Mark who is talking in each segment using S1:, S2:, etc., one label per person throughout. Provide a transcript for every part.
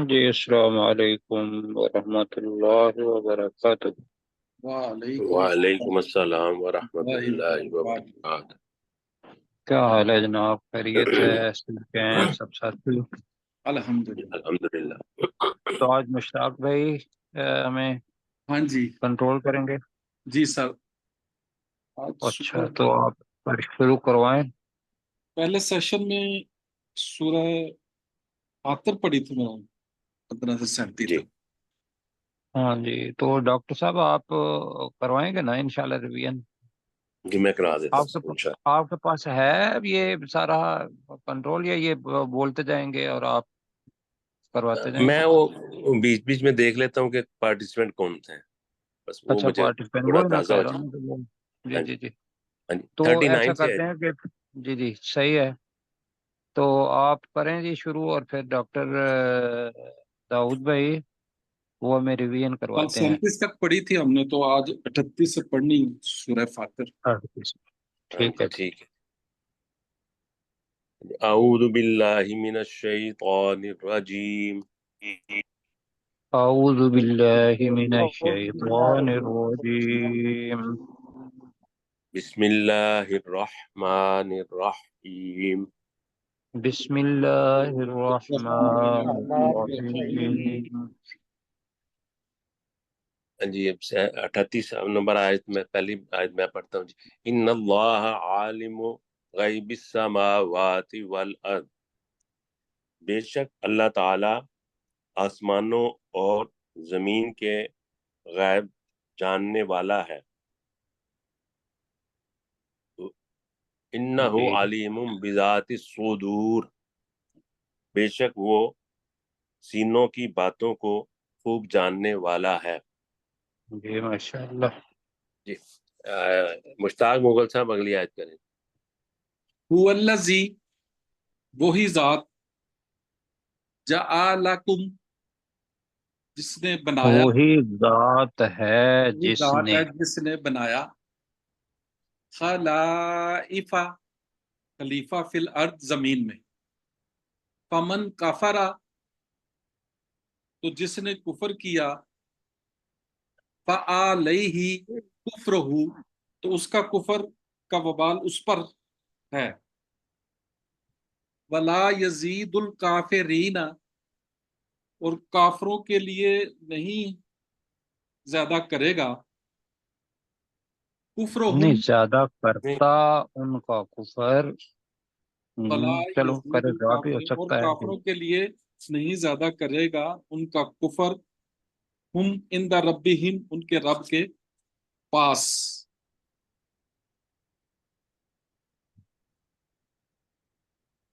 S1: جی السلام علیکم ورحمۃ اللہ وبرکاتہ۔
S2: وعلیکم
S3: وعلیکم السلام ورحمۃ
S2: اللہ
S3: اللہ
S2: وبرکاتہ۔
S3: وبرکاتہ۔
S1: کیا حال ہے جناب؟ خیریت ہے؟ سب ہیں سب ساتھی؟
S2: الحمدللہ۔
S3: الحمدللہ۔
S1: تو آج مشتاق بھائی ہمیں
S2: ہاں جی
S1: کنٹرول کریں گے؟
S2: جی سر، آج
S1: اچھا،
S2: سورہ
S1: تو آپ شروع کروائیں۔
S2: پہلے سیشن میں سورہ فاتر پڑھی تھی میں نے 15 سے 37
S3: جی
S2: تک۔
S1: ہاں جی، تو ڈاکٹر صاحب آپ کروائیں گے نا انشاءاللہ ریویژن؟
S3: جی میں کرا دیتا
S1: آپ کے
S3: ہوں انشاءاللہ۔
S1: آپ کے پاس ہے یہ سارا کنٹرول، یا یہ بولتے جائیں گے اور آپ کرواتے جائیں
S3: میں
S1: گے؟
S3: وہ بیچ بیچ میں دیکھ لیتا ہوں کہ پارٹیسپینٹ کون تھے، بس وہ
S1: اچھا،
S3: مجھے
S1: پارٹیسپینٹ
S3: تھوڑا
S1: وہی نہ
S3: تازہ
S1: کہہ
S3: ہو
S1: رہا
S3: جائے۔
S1: ہوں کہ جی
S3: ہاں
S1: جی
S3: جی،
S1: جی۔
S3: ہاں جی،
S1: تو ایسا
S3: 39 سے
S1: کرتے ہیں کہ جی جی صحیح ہے، تو آپ کریں جی شروع، اور پھر ڈاکٹر داؤد بھائی وہ ہمیں ریویژن
S2: کل
S1: کرواتے ہیں۔
S2: 37 تک پڑھی تھی ہم نے، تو آج 38 سے پڑھنی ہے سورہ فاتر۔
S3: ہاں
S1: ٹھیک
S3: جی
S1: ہے جی۔
S3: ٹھیک ہے۔ اعوذ باللہ من الشیطان الرجیم،
S1: اعوذ باللہ من الشیطان الرجیم،
S3: بسم اللہ الرحمن الرحیم۔
S1: بسم اللہ الرحمن الرحیم۔
S3: ہاں جی، 38 نمبر آیت میں پہلی آیت میں پڑھتا ہوں جی۔ ان اللہ عالم غیب السماوات والارض، بے شک اللہ تعالی آسمانوں اور زمین کے غیب جاننے والا ہے۔ انہ
S1: جی
S3: علیم بذات الصدور، بے شک وہ سینوں کی باتوں کو خوب جاننے والا ہے۔
S1: جی ماشاء اللہ۔
S3: جی مشتاق مغل صاحب اگلی آیت کریں۔
S2: هو الذی، وہی ذات، جعلکم، جس نے بنایا،
S1: وہی ذات ہے
S2: وہی
S1: جس
S2: ذات
S1: نے،
S2: ہے جس نے بنایا، خلائف، خلیفہ فی الارض، زمین میں، فمن کفرا، تو جس نے کفر کیا، فعلیہ کفرہ، تو اس کا کفر کا وبال اس پر ہے، ولا یزید الکافرین، اور کافروں کے لیے نہیں زیادہ کرے گا،
S1: نہیں
S2: کفرہم،
S1: زیادہ کرتا ان کا کفر۔
S2: ولا
S1: چلو
S2: یزید
S1: کرے گا بھی ہو
S2: الکافرین، اور
S1: سکتا ہے کہ
S2: کافروں کے لیے نہیں زیادہ کرے گا ان کا کفر، ہم عند ربہم، ان کے رب کے پاس،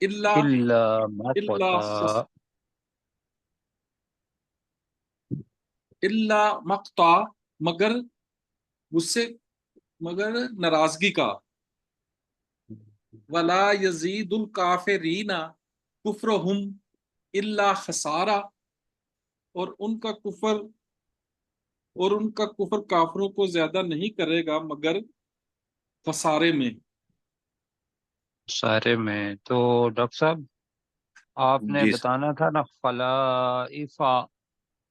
S2: اللہ،
S1: الا
S2: اللہ،
S1: مقتا،
S2: اللہ مقتا، مگر غصے، مگر ناراضگی کا، ولا یزید الکافرین کفرہم الا خسارہ، اور ان کا کفر کافروں کو زیادہ نہیں کرے گا مگر خسارے میں۔
S1: سارے میں تو ڈاکٹر صاحب آپ نے
S3: جی
S1: بتانا تھا نا، خلائفہ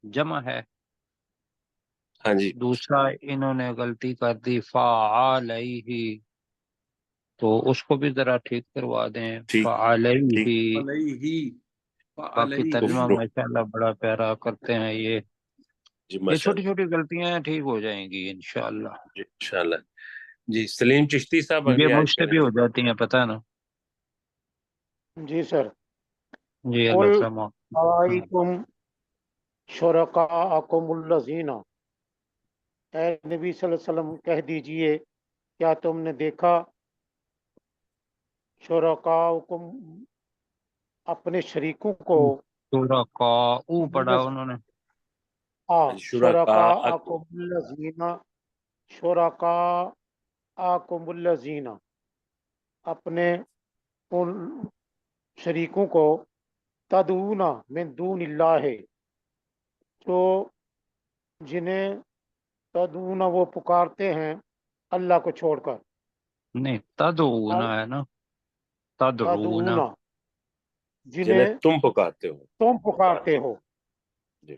S1: جمع ہے،
S3: ہاں جی
S1: دوسرا انہوں نے غلطی کر دی فعلیہ، تو اس کو بھی ذرا ٹھیک کروا دیں،
S3: ٹھیک ٹھیک۔
S1: فعلیہ۔
S2: علیہ،
S1: باقی
S2: علیہ،
S1: ترجمہ
S3: کفر،
S1: ماشاءاللہ بڑا پیارا کرتے ہیں
S3: جی
S1: یہ
S3: ماشاء
S1: چھوٹی
S3: اللہ،
S1: چھوٹی غلطیاں ہیں، ٹھیک ہو جائیں گی انشاءاللہ۔
S3: جی انشاءاللہ۔ جی سلیم چشتی صاحب
S1: یہ
S3: اگلی
S1: مجھ
S3: آیت
S1: سے
S3: کریں
S1: بھی
S3: جی۔
S1: ہو جاتی ہیں پتہ ہے نا۔
S4: جی سر۔
S1: جی
S4: قل
S1: اللہ سما۔
S4: ارائیتم شرکاءکم الذین، اے نبی صلی اللہ علیہ وسلم کہہ دیجئے کیا تم نے دیکھا شرکاءکم، اپنے شریکوں کو،
S1: سورہ کا او پڑھا انہوں نے۔
S3: شرکاءکم،
S4: شرکاءکم الذین، شرکاءکم الذین، اپنے ان شریکوں کو، تدعون من دون اللہ، جو جنہیں تدعون وہ پکارتے ہیں اللہ کو چھوڑ کر،
S1: نہیں تدعونا ہے نا، تدعونا۔
S4: تدعون
S3: جنہیں
S4: جنہیں
S3: تم پکارتے ہو۔
S4: تم پکارتے ہو،
S3: جی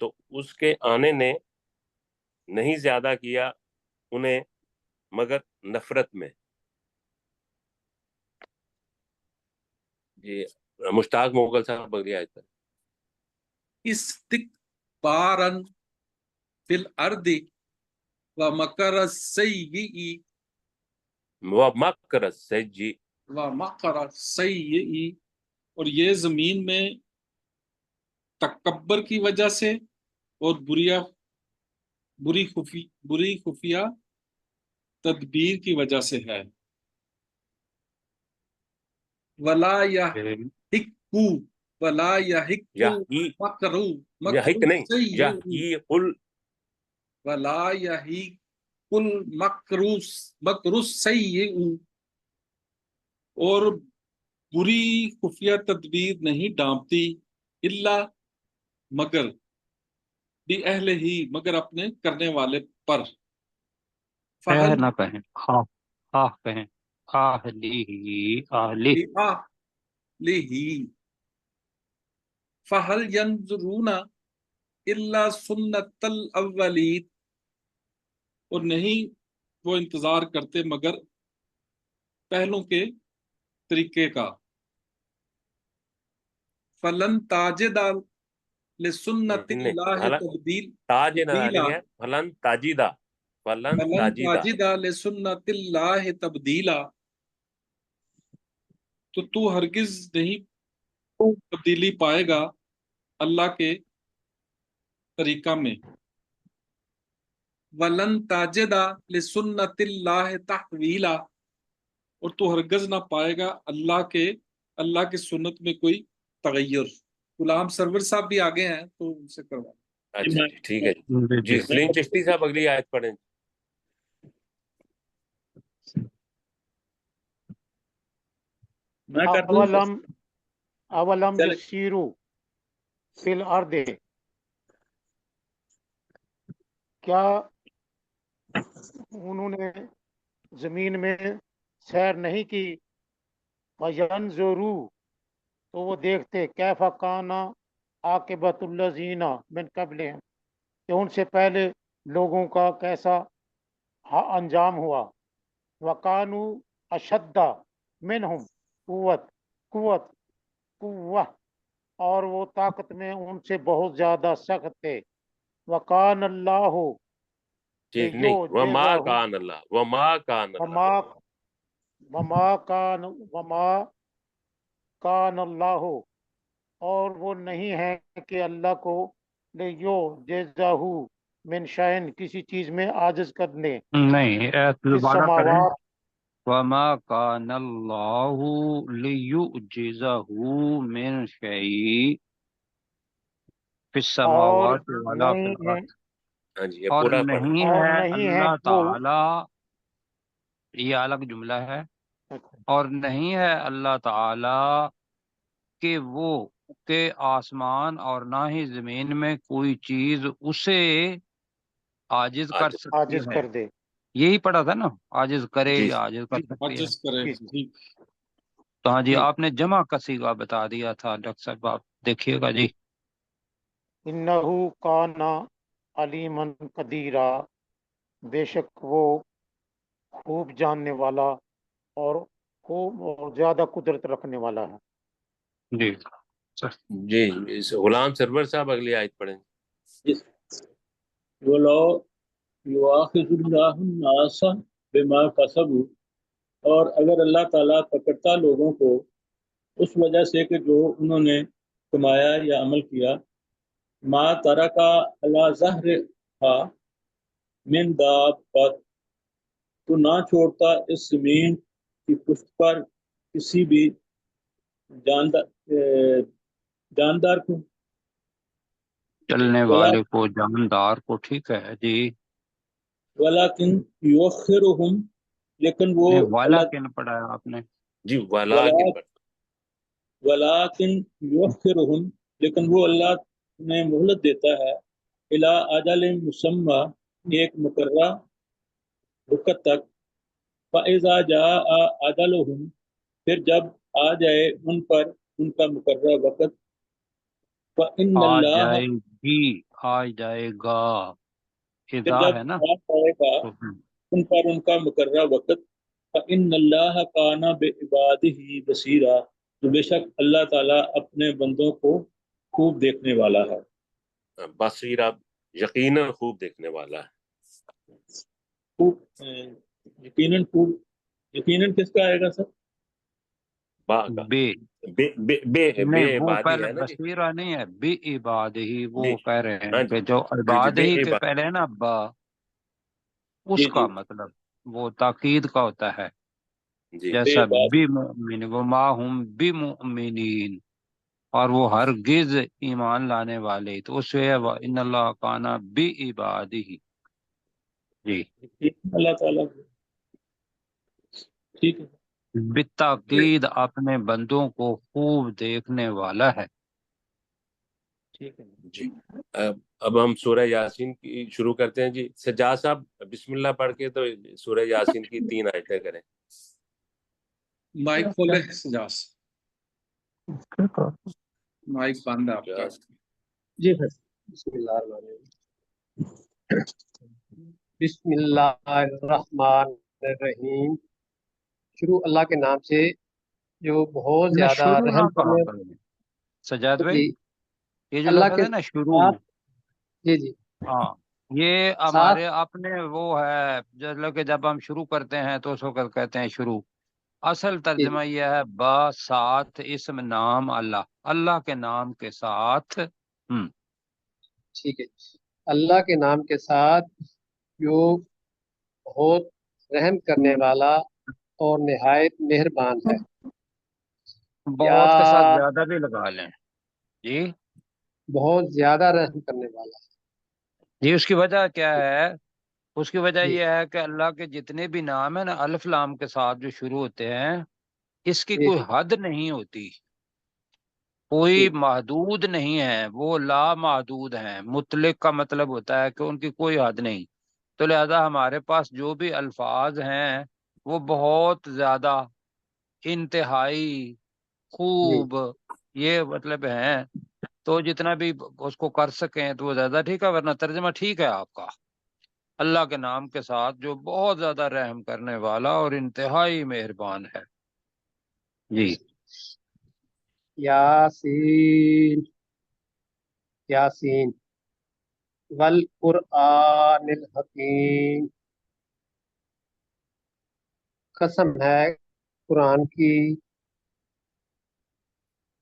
S3: تو اس کے آنے نے نہیں زیادہ کیا انہیں مگر نفرت میں. جی مشتاق مغل صاحب اگلی آیت پر.
S2: استکبارن فی الارض ومکر السیئ
S3: وَمَكْرَ السَّيِّئِ
S2: ومکر السیئ، اور یہ زمین میں تکبر کی وجہ سے اور بری خفیہ تدبیر کی وجہ سے ہے. ولا یحکو ولا یحکو مکرو
S3: یحق نہیں
S2: السیئ
S3: یحیق
S2: ولا یحیق مکر السیئ، اور بری خفیہ تدبیر نہیں ڈانپتی الا مگر بھی اہل ہی، مگر اپنے کرنے والے پر. فہل
S1: نہ کہیں، خواہ کہیں، آہلی
S2: لہی فہل ینظرون الا سنت الاولین، اور نہیں وہ انتظار کرتے مگر پہلوں کے طریقے کا. فلن تاجد لسنت اللہ تبدیل
S3: تاج نہ
S2: تبدیلا
S3: ڈالیں گے. فلن تاجدہ فلن
S2: فلن
S3: تاجدہ
S2: تاجد لسنت اللہ تبدیلا، تو ہرگز نہیں تبدیلی پائے گا اللہ کے طریقہ میں. ولن تاجد لسنت اللہ تحویلا، اور تو ہرگز نہ پائے گا اللہ کے سنت میں کوئی تغیر. غلام سرور صاحب بھی آگے ہیں تو ان سے کروا.
S3: اچھا جی ٹھیک ہے جی. سلیم چشتی صاحب اگلی آیت پڑھیں.
S2: میں کرتا ہوں.
S4: اولم
S2: چلے.
S4: یسیرو فی الارض، کیا انہوں نے زمین میں سیر نہیں کی؟ وینظروا، تو وہ دیکھتے کیف کان عاقبۃ الذین من قبلہم، کہ ان سے پہلے لوگوں کا کیسا انجام ہوا. وکانوا اشد منہم قوہ، اور وہ طاقت میں ان سے بہت زیادہ سخت تھے. وکان اللہ
S3: جی نہیں وما کان اللہ وما کان اللہ
S4: وما کان اللہ، اور وہ نہیں ہے کہ اللہ کو لیجزہ من شیء، کسی چیز میں عاجز کرنے.
S1: نہیں، دوبارہ کریں.
S4: السماوات
S1: وما کان اللہ لیعجزہ من شیء فی
S4: اور
S1: السماوات ولا فی
S4: نہیں ہے
S1: الارض،
S3: ہاں جی یہ
S1: اور
S3: پورا پڑھ.
S1: نہیں
S4: اور
S1: ہے
S4: نہیں ہے
S1: اللہ
S4: وہ
S1: تعالی، یہ الگ جملہ ہے، اور نہیں ہے اللہ تعالی کہ وہ کہ آسمان اور نہ ہی زمین میں کوئی چیز اسے عاجز کر سکتی
S4: عاجز
S1: ہے.
S4: کر دے.
S1: یہی پڑھا تھا نا، عاجز کرے
S3: جی
S1: یا عاجز کر سکتی ہے.
S2: عجز کرے.
S4: جی
S2: ٹھیک.
S1: تو ہاں جی
S4: جی.
S1: آپ نے جمع کا صیغہ بتا دیا تھا ڈاکٹر صاحب، آپ دیکھیے گا جی.
S4: انہو کان علیما قدیرا، بے شک وہ خوب جاننے والا اور خوب اور زیادہ قدرت رکھنے والا ہے.
S1: جی
S3: جی غلام سرور صاحب اگلی آیت پڑھیں.
S5: ولو یؤاخذ اللہ الناس بما کسبوا، اور اگر اللہ تعالیٰ پکڑتا لوگوں کو اس وجہ سے کہ جو انہوں نے کمایا یا عمل کیا، ما ترکا علی ظہرہا من دابۃ، تو نہ چھوڑتا اس زمین کی پشت پر کسی بھی جاندار کو،
S1: چلنے والے کو، جاندار کو. ٹھیک ہے جی.
S5: ولیکن یؤخرہم، لیکن وہ
S1: والا
S5: اللہ
S1: کن پڑھایا آپ نے؟
S3: جی ولیکن پڑھ.
S5: ولیکن یؤخرہم، لیکن وہ اللہ نے مہلت دیتا ہے، الی اجل مسمی، ایک مقررہ وقت تک. فاذا جاء اجلہم، پھر جب آ جائے ان پر ان کا مقررہ وقت، فَإِنَّ
S1: آ
S5: اللَّهَ
S1: جائے گی، آ جائے گا،
S5: کہ
S1: اذا
S5: جب
S1: ہے نا
S5: آ پائے گا
S1: تو
S5: ان پر ان کا مقررہ وقت، فَإِنَّ اللَّهَ كَانَ بِعِبَادِهِ بَصِيرًا، تو بے شک اللہ تعالیٰ اپنے بندوں کو خوب دیکھنے والا ہے۔
S3: بصیر آپ یقیناً خوب دیکھنے والا ہے۔
S5: خوب یقیناً خوب، یقیناً کس کا آئے گا سر؟
S3: با کا
S1: بے
S3: بے بے بے بے
S1: نہیں، وہ
S3: عبادی
S1: پہلے
S3: ہے نا جی،
S1: بصیرہ نہیں ہے، بے عباد ہی، وہ
S3: بے،
S1: کہہ رہے ہیں
S3: ہاں جی
S1: کہ جو
S3: جی جی
S1: عباد
S3: بے
S1: ہی کے
S3: عباد،
S1: پہلے ہے نا با،
S5: جی
S1: اس
S5: جی
S1: کا مطلب وہ تاکید کا ہوتا ہے،
S3: جی
S5: بے
S1: جیسا
S5: بات،
S1: بمؤمن وما ہم بمؤمنین، اور وہ ہرگز ایمان لانے والے، تو اس سے ان اللہ کانا بعبادہ، جی
S5: اللہ تعالیٰ ٹھیک ہے،
S3: جی
S1: بالتاکید اپنے بندوں کو خوب دیکھنے والا ہے۔
S5: ٹھیک ہے۔
S3: جی۔ اب ہم سورہ یاسین کی شروع کرتے ہیں جی۔ سجاد صاحب بسم اللہ پڑھ کے تو سورہ یاسین کی 3 آیتیں کریں۔
S2: مائک کھولے سجاس، مائک بند ہے آپ کا۔
S6: جی سر، بسم اللہ الرحمن الرحیم، بسم اللہ الرحمن الرحیم، شروع اللہ کے نام سے جو بہت
S1: نہ
S6: زیادہ
S1: شروع نہ
S6: رحم
S1: کہا
S6: کرنے،
S1: کریں سجاد بھائی،
S6: جی
S1: یہ جو
S6: اللہ
S1: لفظ
S6: کے
S1: ہے نا شروع،
S6: ساتھ، جی جی
S1: ہاں یہ
S6: ساتھ،
S1: ہمارے اپنے وہ ہے، جیسے کہ جب ہم شروع کرتے ہیں تو اس وقت کہتے ہیں شروع، اصل
S6: جی
S1: ترجمہ یہ ہے با ساتھ اسم نام اللہ، اللہ کے نام کے ساتھ،
S6: ٹھیک ہے، اللہ کے نام کے ساتھ جو بہت رحم کرنے والا اور نہایت مہربان ہے۔ یا
S1: بہت کے ساتھ زیادہ بھی لگا لیں، جی
S6: بہت زیادہ رحم کرنے والا
S1: جی، اس کی وجہ کیا ہے؟ اس کی وجہ
S6: ہے، جی
S1: یہ ہے کہ اللہ کے جتنے بھی نام ہیں نا الف لام کے ساتھ جو شروع ہوتے ہیں، اس کی
S6: جی
S1: کوئی
S6: جی
S1: حد نہیں ہوتی،
S6: جی
S1: کوئی محدود نہیں ہے، وہ لا محدود ہیں، مطلق کا مطلب ہوتا ہے کہ ان کی کوئی حد نہیں، تو لہذا ہمارے پاس جو بھی الفاظ ہیں وہ بہت زیادہ، انتہائی،
S6: جی
S1: خوب، یہ مطلب ہیں، تو جتنا بھی اس کو کر سکیں تو وہ زیادہ ٹھیک ہے، ورنہ ترجمہ ٹھیک ہے آپ کا، اللہ کے نام کے ساتھ جو بہت زیادہ رحم کرنے والا اور انتہائی مہربان ہے، جی
S6: یاسین، یاسین والقرآن الحکیم، قسم ہے قرآن کی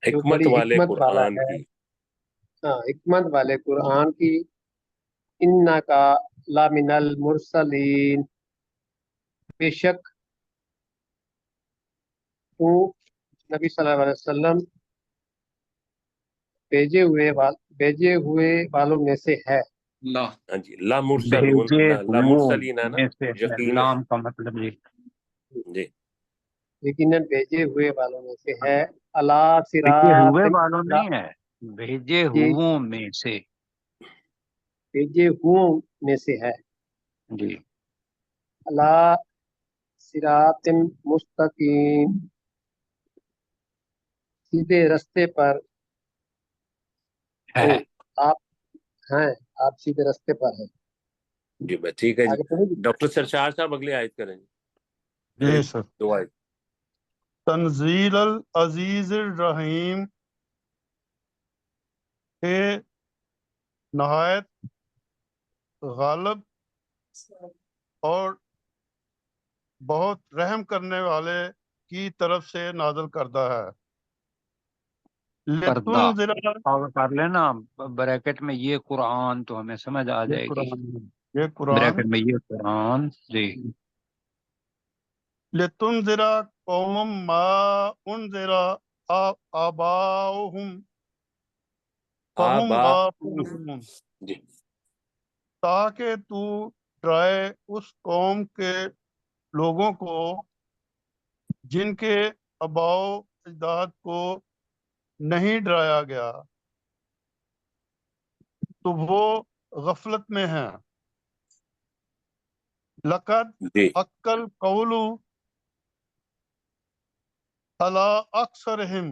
S6: جو
S3: حکمت
S6: بڑی
S3: والے
S6: حکمت والا
S3: قرآن
S6: ہے،
S3: کی،
S6: ہاں حکمت والے قرآن کی، انکا لامن المرسلین، بے شک تو نبی صلی اللہ علیہ وسلم بھیجے ہوئے والوں میں سے ہے۔
S2: اللہ
S3: ہاں جی، لا مرسلون،
S1: بھیجے
S3: لا
S1: ہوں
S3: مرسلین ہے نا،
S1: میں سے ہے،
S3: یقین
S1: لام کا مطلب جی
S3: جی
S6: یقیناً بھیجے ہوئے والوں میں سے ہے، اللہ
S1: بھیجے
S6: صراط،
S1: ہوئے والوں نہیں ہے، بھیجے
S6: جی
S1: ہوں میں سے،
S6: بھیجے ہوں میں سے ہے،
S1: جی
S6: اللہ صراط مستقیم، سیدھے رستے پر
S1: ہے،
S6: ہوں، آپ ہیں، آپ سیدھے رستے پر ہیں۔
S3: جی بس ٹھیک ہے جی۔
S6: آگے پڑھیں گے؟
S3: ڈاکٹر سرشار صاحب اگلی آیت کریں جی،
S7: جی
S3: اگلی
S7: سر،
S3: 2 آیت۔
S7: تنزیل العزیز الرحیم، کہ نہایت غالب اور بہت رحم کرنے والے کی طرف سے نازل کردہ ہے،
S1: کردہ،
S7: لتنذر،
S1: اور کر لینا بریکٹ میں یہ قرآن تو ہمیں سمجھ آ
S7: یہ
S1: جائے گی،
S7: قرآن، یہ قرآن،
S1: بریکٹ میں یہ قرآن، جی
S7: لتنذر قوم ما انذر آباؤہم فہم
S3: آبا
S7: غافلون،
S3: جی
S7: تاکہ تو ڈرائے اس قوم کے لوگوں کو جن کے آباؤ اجداد کو نہیں ڈرایا گیا تو وہ غفلت میں ہیں۔ لقد
S3: جی
S7: عقل قول علی اکثرہم،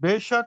S7: بے شک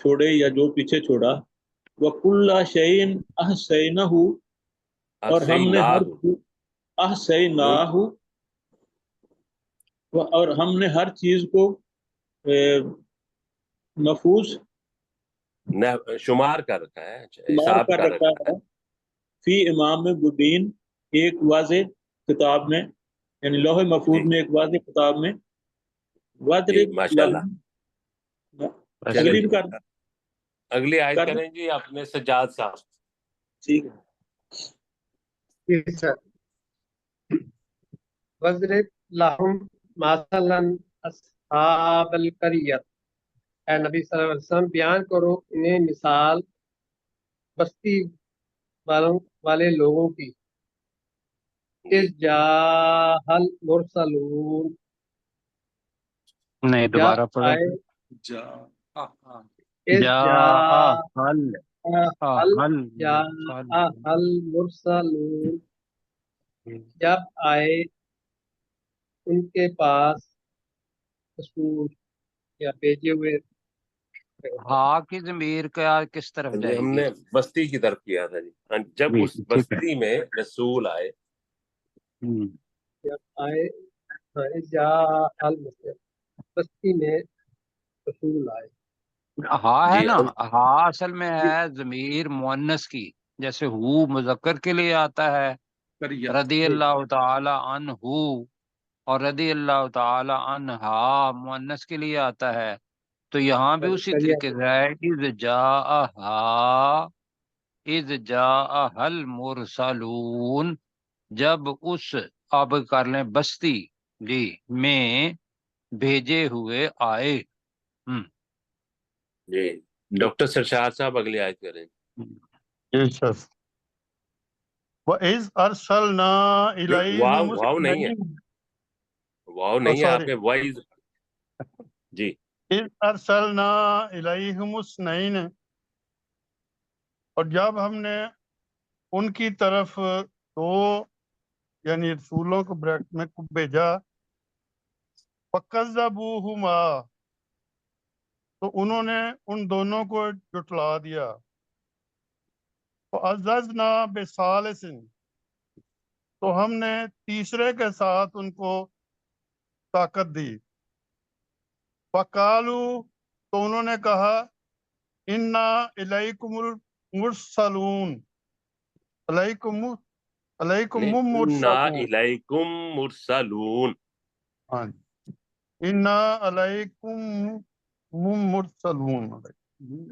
S5: چھوڑے یا جو پیچھے چھوڑا، وَكُلَّ شَيْءٍ أَحْصَيْنَاهُ، اور ہم نے ہر أَحْصَيْنَاهُ، اور ہم نے ہر چیز کو محفوظ
S3: شمار کر رکھا ہے،
S5: شمار
S3: حساب
S5: کر
S3: کر
S5: رکھا
S3: رکھا
S5: ہے، فی امام مبین، ایک واضح کتاب میں، یعنی لوح
S3: ہے
S5: محفوظ
S3: جی
S5: میں ایک واضح کتاب میں،
S3: جی
S5: وَاضْرِبْ
S3: ماشاء اللہ۔
S5: لَهُمْ،
S1: اچھا
S3: چلیں
S5: اگلی
S1: جی،
S5: بھی
S3: جی،
S5: کر
S3: اگلی آیت
S5: کر
S3: کریں جی اپنے سجاد صاحب۔
S5: ٹھیک ہے۔
S6: جی سر۔ وَاضْرِبْ لَهُمْ مَثَلًا أَصْحَابَ الْقَرْيَةِ، اے نبی صلی اللہ علیہ وسلم بیان کرو انہیں مثال بستی والے لوگوں کی،
S3: جی
S6: اذ جاء المرسلون،
S1: نہیں
S6: جب
S1: دوبارہ پڑھیں۔
S6: آئے،
S2: جا
S6: اذ
S1: جا
S6: جاء
S1: حل حل
S6: جاء المرسلون، جب آئے ان کے پاس رسول یا بھیجے ہوئے۔
S1: ہا کی ضمیر کا کس طرف
S3: جی،
S1: جائے
S3: ہم
S1: گی؟
S3: نے بستی کی طرف کیا تھا جی، جب
S1: جی
S3: اس
S1: ٹھیک ہے۔
S3: بستی میں رسول آئے۔
S1: ہم۔
S6: جب آئے، ہاں، اذ جاء المرسلون، بستی میں رسول آئے۔
S1: ہا ہے
S3: جی
S1: نا، ہا اصل میں ہے ضمیر مؤنث کی، جیسے ہو مذکر کے لیے آتا ہے
S2: کریت
S1: رضی اللہ تعالی عنہ، اور رضی اللہ تعالی عنہا مؤنث کے لیے آتا ہے، تو یہاں بھی اسی طریقے سے ہے، اذ جاء المرسلون، جب اس، اب کر لیں بستی جی میں بھیجے ہوئے آئے۔
S3: جی ڈاکٹر سرشاد صاحب اگلی آیت کریں۔
S7: جی سر۔ وَإِذْ أَرْسَلْنَا
S3: واو
S7: إِلَيْهِمُ
S3: واو نہیں ہے،
S7: اثْنَيْنِ،
S3: واو نہیں ہے، آپ
S7: سوری،
S3: نے وائز جی
S7: إِذْ أَرْسَلْنَا إِلَيْهِمُ اثْنَيْنِ، اور جب ہم نے ان کی طرف دو یعنی رسولوں کو بریکٹ میں بھیجا، فَكَذَّبُوهُمَا، تو انہوں نے ان دونوں کو جھٹلا دیا، فَعَزَّزْنَا بِثَالِثٍ، تو ہم نے تیسرے کے ساتھ ان کو طاقت دی، فَقَالُوا، تو انہوں نے کہا، اِنَّا إِلَيْكُمُ الْمُرْسَلُونَ، علیکم
S3: نہیں، انا
S7: مرسلون،
S3: الیکم مرسلون،
S7: ہاں جی، انا علیکم مرسلون،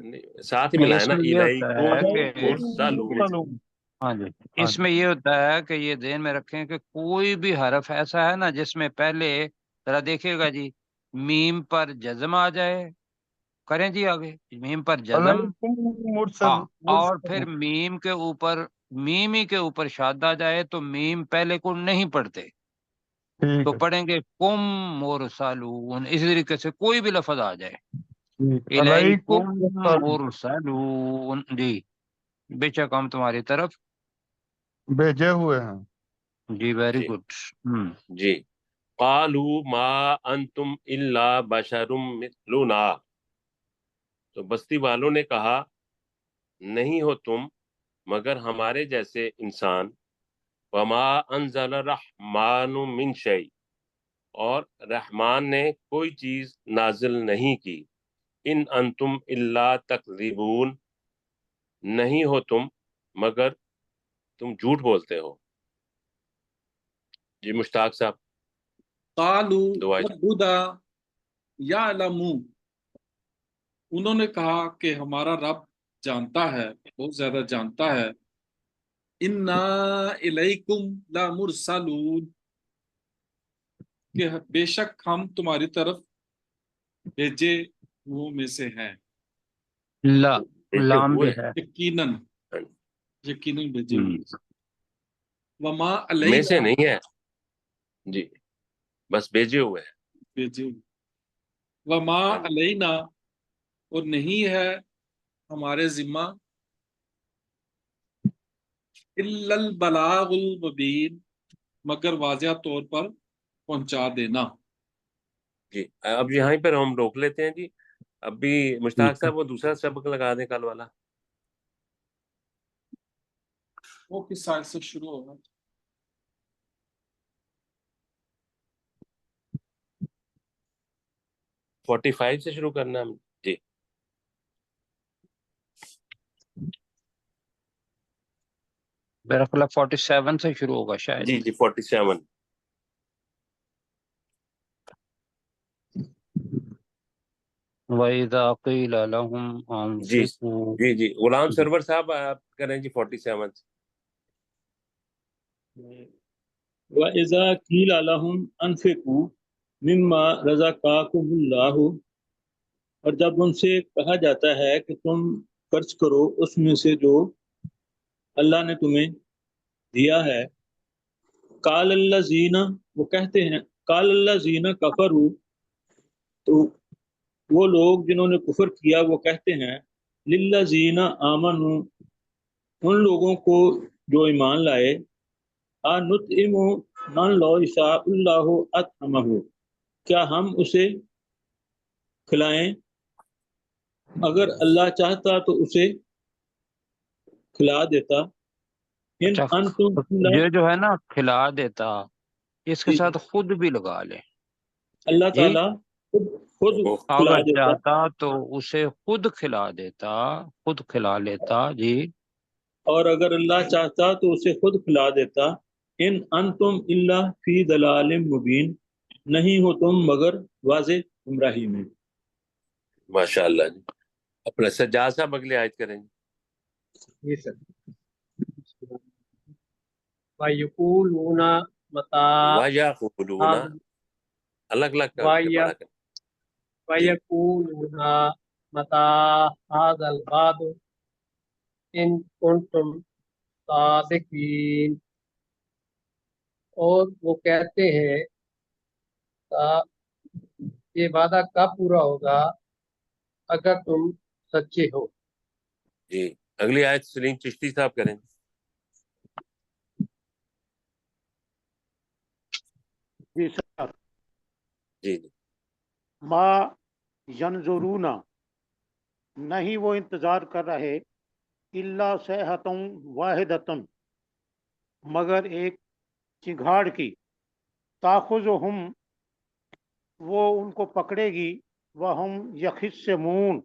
S3: نہیں، ساتھ ہی
S1: نہیں،
S3: ملا ہے
S1: اس
S3: نا،
S1: میں یہ ہوتا ہے
S3: الیکم
S1: کہ
S7: علیکم
S3: مرسلون۔
S7: مرسلون،
S1: ہاں جی،
S7: ہاں
S1: اس
S7: جی،
S1: میں یہ ہوتا ہے کہ یہ ذہن میں رکھیں کہ کوئی بھی حرف ایسا ہے نا جس میں پہلے، ذرا دیکھیے گا جی، میم پر جزم آ جائے، کریں جی آگے، میم پر جزم،
S7: علیکم
S1: ہاں، اور پھر
S7: مرسلون،
S1: میم کے اوپر، میم ہی کے اوپر شاد آ جائے تو میم پہلے کو نہیں پڑھتے،
S7: ٹھیک
S1: تو
S7: ہے،
S1: پڑھیں گے کم مرسلون، اسی طریقے سے کوئی بھی لفظ آ جائے،
S7: ٹھیک ہے، علیکم
S1: الیکم
S7: مرسلون،
S1: مرسلون، جی بے شک ہم تمہاری طرف،
S7: بھیجے ہوئے ہیں،
S1: جی ویری
S3: جی
S1: گڈ۔
S3: جی، قالوا ما انتم الا بشر مثلنا، تو بستی والوں نے کہا نہیں ہو تم مگر ہمارے جیسے انسان، وما انزل الرحمن من شیء، اور رحمان نے کوئی چیز نازل نہیں کی، ان انتم الا تکذبون، نہیں ہو تم مگر تم جھوٹ بولتے ہو۔ جی مشتاق صاحب
S2: قالوا
S3: دعائیں۔
S2: ربنا یعلم، انہوں نے کہا کہ ہمارا رب جانتا ہے، بہت زیادہ جانتا ہے، انا الیکم لمرسلون، کہ بے شک ہم تمہاری طرف بھیجے وہ میں سے ہیں،
S1: لا،
S3: بھیجے
S1: لام بھی
S3: ہوئے
S1: ہے۔
S2: یقیناً
S3: ہیں،
S2: یقیناً بھیجے ہوئے، وما
S3: میں سے
S2: علینا،
S3: نہیں ہے جی، بس بھیجے ہوئے ہیں۔
S2: بھیجے ہوئے، وما
S3: ہاں جی،
S2: علینا، اور نہیں ہے ہمارے ذمہ، الا البلاغ المبین، مگر واضح طور پر پہنچا دینا۔
S3: جی اب یہاں پر ہم روک لیتے ہیں جی، ابھی مشتاق صاحب وہ دوسرا سبق لگا دیں کل والا.
S2: وہ کس سائڈ سے شروع ہوگا؟
S3: فورٹی فائیو سے شروع کرنا ہے جی.
S1: میرا خیال 47 سے شروع ہوگا شاید.
S3: جی جی 47.
S1: وَإِذَا قِيلَ لَهُمْ
S3: جی
S1: أَنفِقُوا
S3: جی جی غلام سرور صاحب آپ کریں جی 47 سے.
S5: وَإِذَا قِيلَ لَهُمْ أَنفِقُوا مِمَّا رَزَقَكُمُ اللَّهُ، اور جب ان سے کہا جاتا ہے کہ تم خرچ کرو اس میں سے جو اللہ نے تمہیں دیا ہے، قال الذین، وہ کہتے ہیں، قال الذین کفروا، تو وہ لوگ جنہوں نے کفر کیا وہ کہتے ہیں، للذین آمنوا، ان لوگوں کو جو ایمان لائے، نطعم من لو یشاء اللہ اطعمہ، کیا ہم اسے کھلائیں اگر اللہ چاہتا تو اسے کھلا دیتا. ان
S1: اچھا،
S5: انتم الا،
S1: یہ جو ہے نا کھلا دیتا، اس کے
S5: جی
S1: ساتھ خود بھی لگا لے.
S5: اللہ
S1: جی،
S5: تعالیٰ خود کھلا
S1: اگر
S5: دیتا.
S1: چاہتا تو اسے خود کھلا دیتا، خود کھلا لیتا. جی،
S5: اور اگر اللہ چاہتا تو اسے خود کھلا دیتا. ان انتم الا فی ضلال مبین، نہیں ہو تم مگر واضح گمراہی میں.
S3: ماشاء اللہ جی. اپنا سجاد صاحب اگلی آیت کریں جی.
S6: جی سر. وَيَقُولُونَ مَتَىٰ
S3: وَيَقُولُونَ الگ الگ کر کے پڑھا کریں جی.
S6: وَيَقُولُونَ مَتَىٰ هَٰذَا الْوَعْدُ إِن كُنتُمْ صَادِقِينَ، اور وہ کہتے ہیں یہ وعدہ کب پورا ہوگا اگر تم سچے ہو.
S3: جی اگلی آیت سلیم چشتی صاحب کریں.
S4: جی سر.
S3: جی جی
S4: ما ینظرون، نہیں وہ انتظار کر رہے، الا صیحۃ واحدۃ، مگر ایک چنگھاڑ کی، تاخذہم، وہ ان کو پکڑے گی، وہم یخصمون،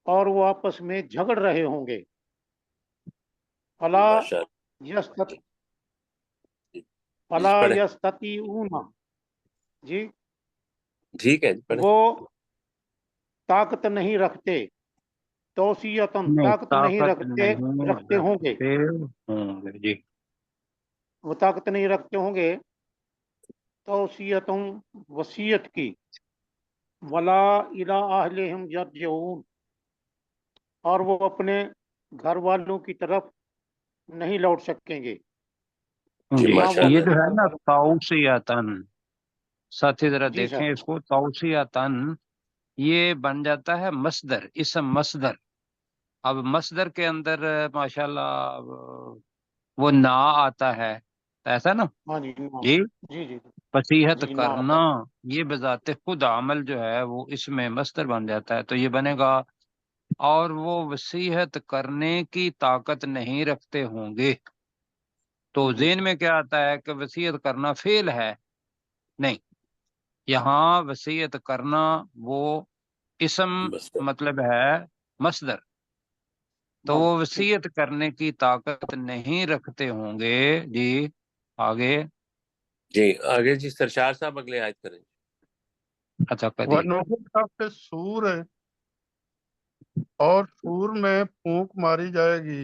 S4: اور وہ آپس میں جھگڑ رہے ہوں گے. فلا
S3: ماشاء
S4: یستط
S3: اللہ جی
S4: فلا
S3: پڑھیں.
S4: یستطیعون، جی،
S3: ٹھیک ہے جی پڑھیں.
S4: وہ طاقت نہیں رکھتے، توصیتاً
S1: نہیں
S4: طاقت نہیں
S1: طاقت
S4: رکھتے
S1: نہیں
S4: رکھتے ہوں گے،
S1: رکھتے ہوں گے. جی،
S4: وہ طاقت نہیں رکھتے ہوں گے توصیتاً، وصیت کی، ولا الی اہلہم یرجعون، اور وہ اپنے گھر والوں کی طرف نہیں لوٹ سکیں گے.
S3: جی
S1: جی.
S4: نہ
S3: ماشاء
S4: وہ
S1: یہ
S3: اللہ
S1: جو
S3: جی.
S1: ہے نا توصیتاً، ساتھی ذرا
S4: جی
S1: دیکھیں
S4: سر.
S1: اس کو. توصیتاً یہ بن جاتا ہے مصدر، اسم مصدر. اب مصدر کے اندر ماشاءاللہ وہ نا آتا ہے، ایسا نا.
S4: ہاں جی.
S1: جی،
S4: جی جی
S1: فصیحت
S4: جی. نہ آتا
S1: کرنا، یہ بذات خود عمل جو ہے وہ اس میں مصدر بن جاتا ہے، تو یہ بنے گا اور وہ وصیحت کرنے کی طاقت نہیں رکھتے ہوں گے. تو ذہن میں کیا آتا ہے کہ وصیت کرنا فعل ہے؟ نہیں، یہاں وصیت کرنا وہ اسم
S3: بس
S1: مطلب ہے مصدر. تو وہ وصیت کرنے کی طاقت نہیں رکھتے ہوں گے. جی آگے.
S3: جی آگے جی سرشار صاحب اگلی آیت کریں.
S1: اچھا کدی.
S7: ونفخ فی الصور، اور سور میں پھونک ماری جائے گی،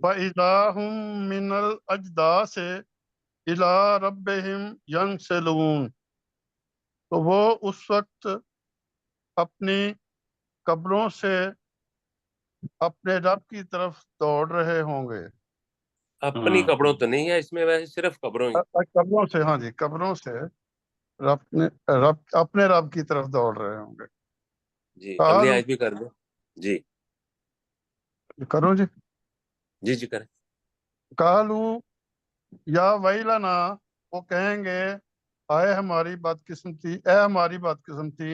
S7: فَإِذَا هُم مِّنَ الْأَجْدَاثِ إِلَىٰ رَبِّهِمْ يَنسِلُونَ، تو وہ اس وقت اپنی قبروں سے اپنے رب کی طرف دوڑ رہے ہوں گے.
S3: اپنی کپڑوں تو نہیں ہے اس میں، ویسے صرف کپڑوں ہی.
S7: قبروں سے، ہاں جی، قبروں سے اپنے رب کی طرف دوڑ رہے ہوں گے.
S3: جی اگلی
S7: قالوا،
S3: آیت بھی کر دیں. جی
S7: کرو جی.
S3: جی جی کریں.
S7: قالوا یا ویلنا، وہ کہیں گے آئے ہماری بدقسمتی، اے ہماری بدقسمتی،